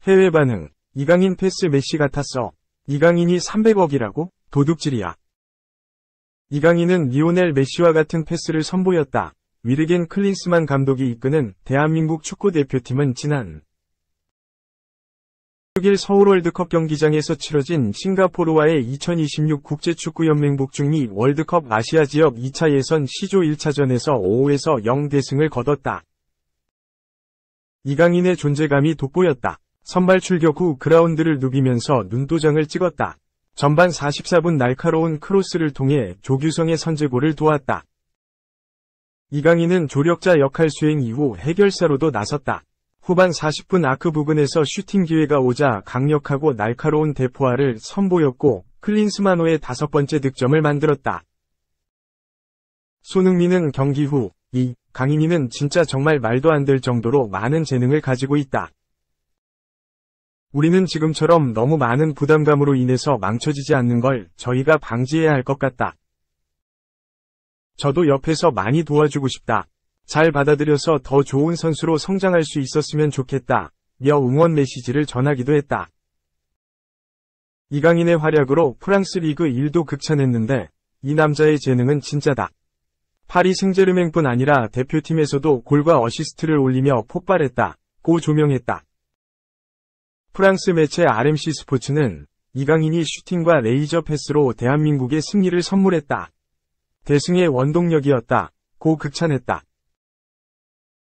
해외 반응. 이강인 패스 메시 같았어. 이강인이 300억이라고? 도둑질이야. 이강인은 리오넬 메시와 같은 패스를 선보였다. 위르겐 클린스만 감독이 이끄는 대한민국 축구대표팀은 지난 6일 서울 월드컵 경기장에서 치러진 싱가포르와의 2026 국제축구연맹 북중미 월드컵 아시아 지역 2차 예선 C조 1차전에서 5에서 0 대승을 거뒀다. 이강인의 존재감이 돋보였다. 선발 출격 후 그라운드를 누비면서 눈도장을 찍었다. 전반 44분 날카로운 크로스를 통해 조규성의 선제골을 도왔다. 이강인은 조력자 역할 수행 이후 해결사로도 나섰다. 후반 40분 아크 부근에서 슈팅 기회가 오자 강력하고 날카로운 대포화를 선보였고 클린스만호의 5번째 득점을 만들었다. 손흥민은 경기 후 강인이는 진짜 정말 말도 안 될 정도로 많은 재능을 가지고 있다. 우리는 지금처럼 너무 많은 부담감으로 인해서 망쳐지지 않는 걸 저희가 방지해야 할 것 같다. 저도 옆에서 많이 도와주고 싶다. 잘 받아들여서 더 좋은 선수로 성장할 수 있었으면 좋겠다. 며 응원 메시지를 전하기도 했다. 이강인의 활약으로 프랑스 리그 1도 극찬했는데 이 남자의 재능은 진짜다. 파리 생제르맹뿐 아니라 대표팀에서도 골과 어시스트를 올리며 폭발했다. 고 조명했다. 프랑스 매체 RMC 스포츠는 이강인이 슈팅과 레이저 패스로 대한민국의 승리를 선물했다. 대승의 원동력이었다. 고 극찬했다.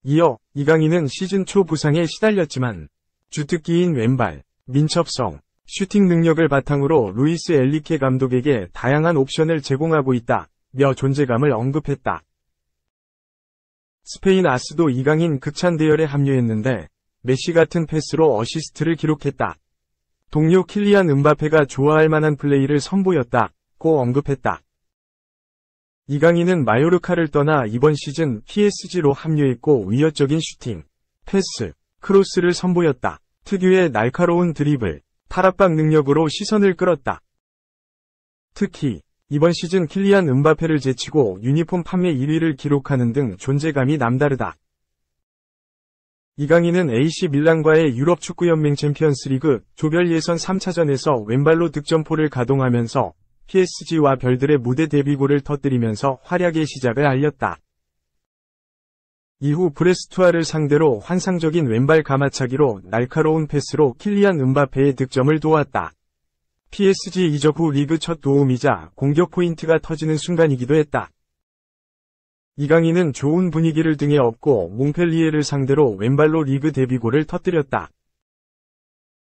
이어 이강인은 시즌 초 부상에 시달렸지만 주특기인 왼발, 민첩성, 슈팅 능력을 바탕으로 루이스 엘리케 감독에게 다양한 옵션을 제공하고 있다. 며 존재감을 언급했다. 스페인 아스도 이강인 극찬 대열에 합류했는데 메시 같은 패스로 어시스트를 기록했다. 동료 킬리안 음바페가 좋아할 만한 플레이를 선보였다. 고 언급했다. 이강인은 마요르카를 떠나 이번 시즌 PSG로 합류했고 위협적인 슈팅, 패스, 크로스를 선보였다. 특유의 날카로운 드리블, 탈압박 능력으로 시선을 끌었다. 특히 이번 시즌 킬리안 음바페를 제치고 유니폼 판매 1위를 기록하는 등 존재감이 남다르다. 이강인은 AC 밀란과의 유럽 축구연맹 챔피언스리그 조별 예선 3차전에서 왼발로 득점포를 가동하면서 PSG와 별들의 무대 데뷔골을 터뜨리면서 활약의 시작을 알렸다. 이후 브레스투아를 상대로 환상적인 왼발 가마차기로 날카로운 패스로 킬리안 음바페의 득점을 도왔다. PSG 이적 후 리그 첫 도움이자 공격 포인트가 터지는 순간이기도 했다. 이강인은 좋은 분위기를 등에 업고 몽펠리에를 상대로 왼발로 리그 데뷔골을 터뜨렸다.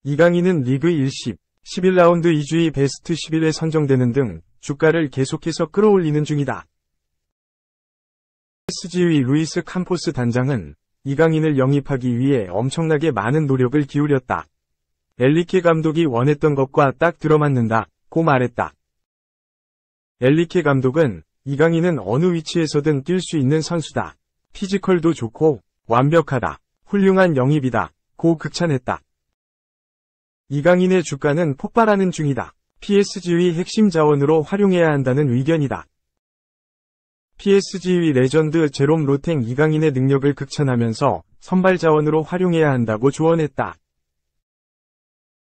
이강인은 리그 1-10, 11라운드 2주의 베스트 11에 선정되는 등 주가를 계속해서 끌어올리는 중이다. PSG의 루이스 캄포스 단장은 이강인을 영입하기 위해 엄청나게 많은 노력을 기울였다. 엘리케 감독이 원했던 것과 딱 들어맞는다. 고 말했다. 엘리케 감독은 이강인은 어느 위치에서든 뛸 수 있는 선수다. 피지컬도 좋고 완벽하다. 훌륭한 영입이다. 고 극찬했다. 이강인의 주가는 폭발하는 중이다. PSG의 핵심 자원으로 활용해야 한다는 의견이다. PSG의 레전드 제롬 로탱 이강인의 능력을 극찬하면서 선발 자원으로 활용해야 한다고 조언했다.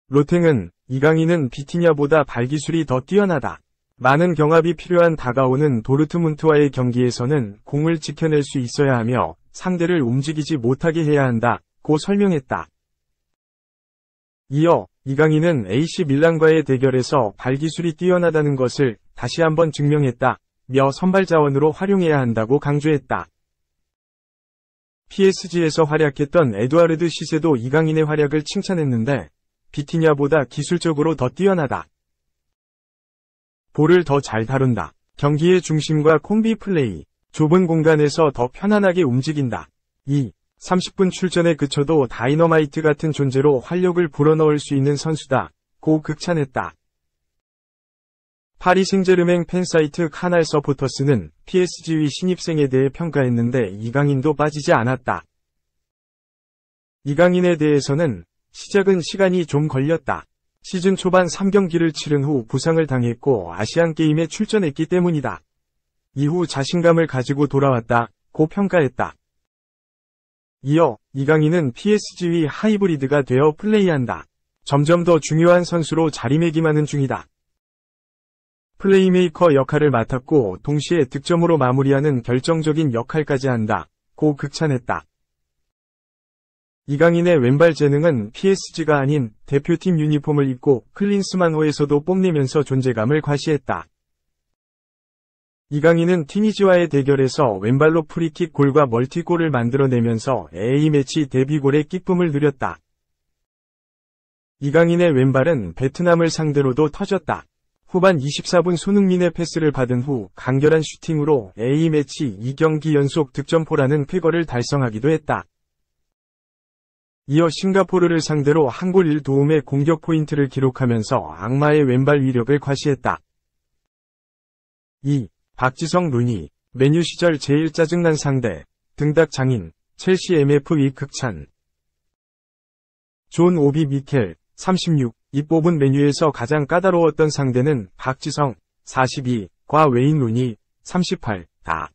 로탱은 이강인은 비티냐보다 발기술이 더 뛰어나다. 많은 경합이 필요한 다가오는 도르트문트와의 경기에서는 공을 지켜낼 수 있어야 하며 상대를 움직이지 못하게 해야 한다. 고 설명했다. 이어 이강인은 AC 밀란과의 대결에서 발기술이 뛰어나다는 것을 다시 한번 증명했다. 며 선발 자원으로 활용해야 한다고 강조했다. PSG에서 활약했던 에두아르드 시세도 이강인의 활약을 칭찬했는데 비티냐보다 기술적으로 더 뛰어나다. 볼을 더 잘 다룬다. 경기의 중심과 콤비 플레이, 좁은 공간에서 더 편안하게 움직인다. 30분 출전에 그쳐도 다이너마이트 같은 존재로 활력을 불어넣을 수 있는 선수다. 고 극찬했다. 파리 생제르맹 팬사이트 카날 서포터스는 PSG의 신입생에 대해 평가했는데 이강인도 빠지지 않았다. 이강인에 대해서는 시작은 시간이 좀 걸렸다. 시즌 초반 3경기를 치른 후 부상을 당했고 아시안게임에 출전했기 때문이다. 이후 자신감을 가지고 돌아왔다고 평가했다. 이어 이강인은 PSG의 하이브리드가 되어 플레이한다. 점점 더 중요한 선수로 자리매김하는 중이다. 플레이메이커 역할을 맡았고 동시에 득점으로 마무리하는 결정적인 역할까지 한다고 극찬했다. 이강인의 왼발 재능은 PSG가 아닌 대표팀 유니폼을 입고 클린스만호에서도 뽐내면서 존재감을 과시했다. 이강인은 티니지와의 대결에서 왼발로 프리킥 골과 멀티골을 만들어내면서 A매치 데뷔골의 기쁨을 누렸다. 이강인의 왼발은 베트남을 상대로도 터졌다. 후반 24분 손흥민의 패스를 받은 후 간결한 슈팅으로 A매치 2경기 연속 득점포라는 쾌거를 달성하기도 했다. 이어 싱가포르를 상대로 한 골 1도움의 공격 포인트를 기록하면서 악마의 왼발 위력을 과시했다. 2. 박지성 루니, 맨유 시절 제일 짜증난 상대, 등닭 장인, 첼시 MFV 극찬. 존 오비 미켈, 36, 이 뽑은 맨유에서 가장 까다로웠던 상대는 박지성, 42과 웨인 루니, 38, 다.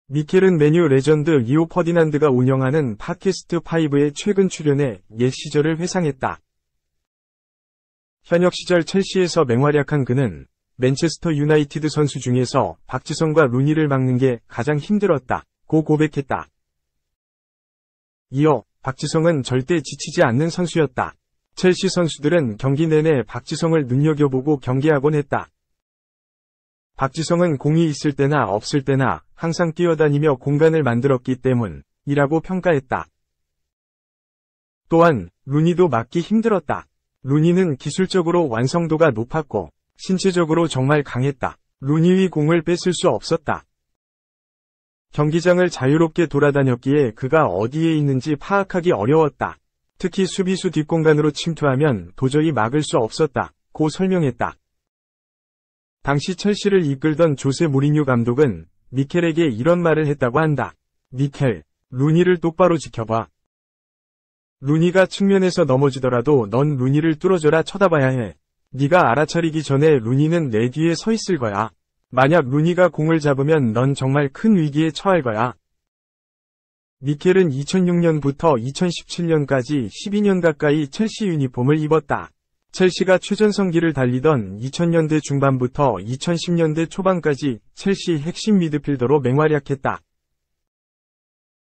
미켈은 맨유 레전드 리오 퍼디난드가 운영하는 팟캐스트 5의 최근 출연에 옛 시절을 회상했다. 현역 시절 첼시에서 맹활약한 그는 맨체스터 유나이티드 선수 중에서 박지성과 루니를 막는 게 가장 힘들었다고 고백했다. 이어 박지성은 절대 지치지 않는 선수였다. 첼시 선수들은 경기 내내 박지성을 눈여겨보고 경계하곤 했다. 박지성은 공이 있을 때나 없을 때나 항상 뛰어다니며 공간을 만들었기 때문이라고 평가했다. 또한 루니도 막기 힘들었다. 루니는 기술적으로 완성도가 높았고 신체적으로 정말 강했다. 루니의 공을 뺏을 수 없었다. 경기장을 자유롭게 돌아다녔기에 그가 어디에 있는지 파악하기 어려웠다. 특히 수비수 뒷공간으로 침투하면 도저히 막을 수 없었다고 설명했다. 당시 첼시를 이끌던 조세 무리뉴 감독은 미켈에게 이런 말을 했다고 한다. 미켈, 루니를 똑바로 지켜봐. 루니가 측면에서 넘어지더라도 넌 루니를 뚫어져라 쳐다봐야 해. 네가 알아차리기 전에 루니는 내 뒤에 서 있을 거야. 만약 루니가 공을 잡으면 넌 정말 큰 위기에 처할 거야. 미켈은 2006년부터 2017년까지 12년 가까이 첼시 유니폼을 입었다. 첼시가 최전성기를 달리던 2000년대 중반부터 2010년대 초반까지 첼시 핵심 미드필더로 맹활약했다.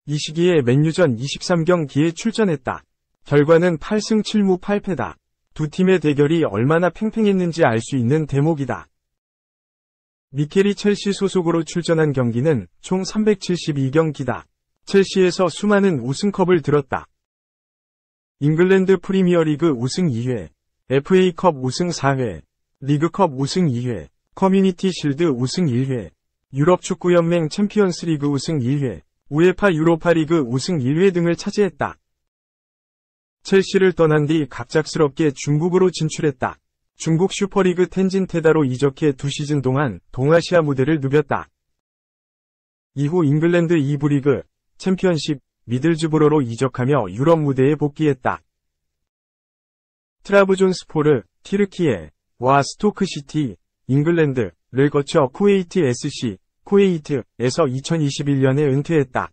이 시기에 맨유전 23경기에 출전했다. 결과는 8승 7무 8패다. 두 팀의 대결이 얼마나 팽팽했는지 알 수 있는 대목이다. 미켈이 첼시 소속으로 출전한 경기는 총 372경기다. 첼시에서 수많은 우승컵을 들었다. 잉글랜드 프리미어리그 우승 2회, FA컵 우승 4회, 리그컵 우승 2회, 커뮤니티 실드 우승 1회, 유럽축구연맹 챔피언스리그 우승 1회, 우에파 유로파리그 우승 1회 등을 차지했다. 첼시를 떠난 뒤 갑작스럽게 중국으로 진출했다. 중국 슈퍼리그 텐진 테다로 이적해 2시즌 동안 동아시아 무대를 누볐다. 이후 잉글랜드 2부 리그, 챔피언십, 미들즈브로로 이적하며 유럽 무대에 복귀했다. 트라브존스포르, 티르키예와 스토크시티, 잉글랜드를 거쳐 쿠웨이트 SC, 쿠웨이트에서 2021년에 은퇴했다.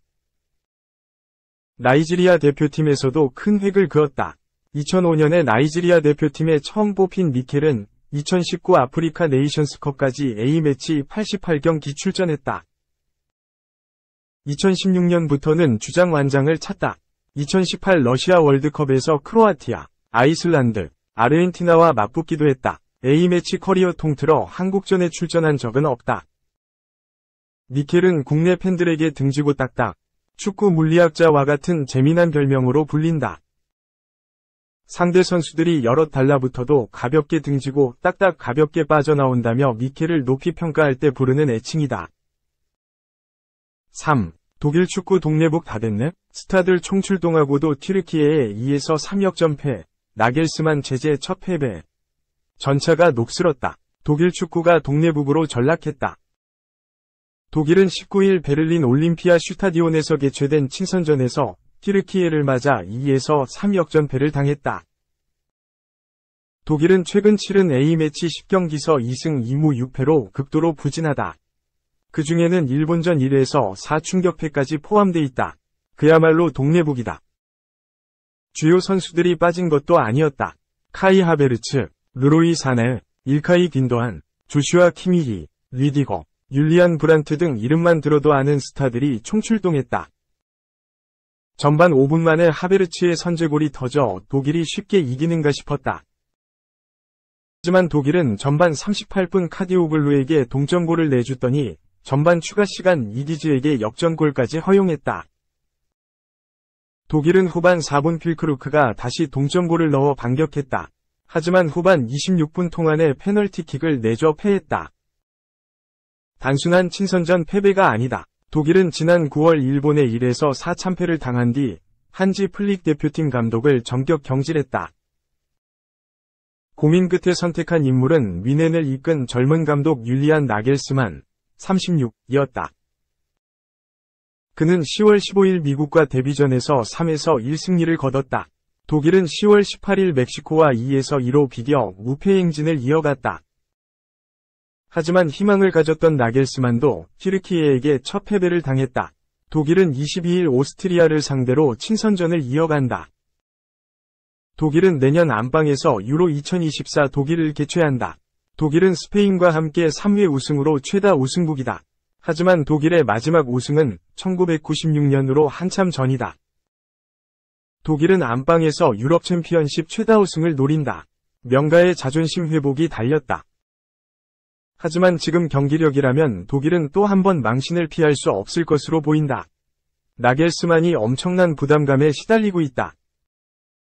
나이지리아 대표팀에서도 큰 획을 그었다. 2005년에 나이지리아 대표팀에 처음 뽑힌 미켈은 2019 아프리카 네이션스컵까지 A매치 88경기 출전했다. 2016년부터는 주장 완장을 찼다. 2018 러시아 월드컵에서 크로아티아, 아이슬란드, 아르헨티나와 맞붙기도 했다. A매치 커리어 통틀어 한국전에 출전한 적은 없다. 미켈은 국내 팬들에게 등지고 딱딱, 축구 물리학자와 같은 재미난 별명으로 불린다. 상대 선수들이 여럿 달라붙어도 가볍게 등지고 딱딱 가볍게 빠져나온다며 미켈을 높이 평가할 때 부르는 애칭이다. 3. 독일 축구 동네북 다 됐네? 스타들 총출동하고도 튀르키예에 2에서 3역전패, 나겔스만 제재 첫 패배. 전차가 녹슬었다. 독일 축구가 동네북으로 전락했다. 독일은 19일 베를린 올림피아 슈타디온에서 개최된 친선전에서 튀르키예를 맞아 2에서 3역전패를 당했다. 독일은 최근 치른 A매치 10경기서 2승 2무 6패로 극도로 부진하다. 그 중에는 일본전 1에서 4 충격패까지 포함돼 있다. 그야말로 동네북이다. 주요 선수들이 빠진 것도 아니었다. 카이 하베르츠, 르로이 사네, 일카이 빈도한, 조슈아 키미히, 리디거, 율리안 브란트 등 이름만 들어도 아는 스타들이 총출동했다. 전반 5분 만에 하베르츠의 선제골이 터져 독일이 쉽게 이기는가 싶었다. 하지만 독일은 전반 38분 카디오글루에게 동점골을 내줬더니 전반 추가 시간 이디즈에게 역전골까지 허용했다. 독일은 후반 4분 필크루크가 다시 동점골을 넣어 반격했다. 하지만 후반 26분 통안에 페널티킥을 내줘 패했다. 단순한 친선전 패배가 아니다. 독일은 지난 9월 일본에 1에서 4 참패를 당한 뒤 한지 플릭 대표팀 감독을 전격 경질했다. 고민 끝에 선택한 인물은 위넨을 이끈 젊은 감독 율리안 나겔스만 36이었다. 그는 10월 15일 미국과 데뷔전에서 3에서 1승리를 거뒀다. 독일은 10월 18일 멕시코와 2에서 2로 비겨 무패 행진을 이어갔다. 하지만 희망을 가졌던 나겔스만도 튀르키예에게 첫 패배를 당했다. 독일은 22일 오스트리아를 상대로 친선전을 이어간다. 독일은 내년 안방에서 유로 2024 독일을 개최한다. 독일은 스페인과 함께 3회 우승으로 최다 우승국이다. 하지만 독일의 마지막 우승은 1996년으로 한참 전이다. 독일은 안방에서 유럽 챔피언십 최다 우승을 노린다. 명가의 자존심 회복이 달렸다. 하지만 지금 경기력이라면 독일은 또 한 번 망신을 피할 수 없을 것으로 보인다. 나겔스만이 엄청난 부담감에 시달리고 있다.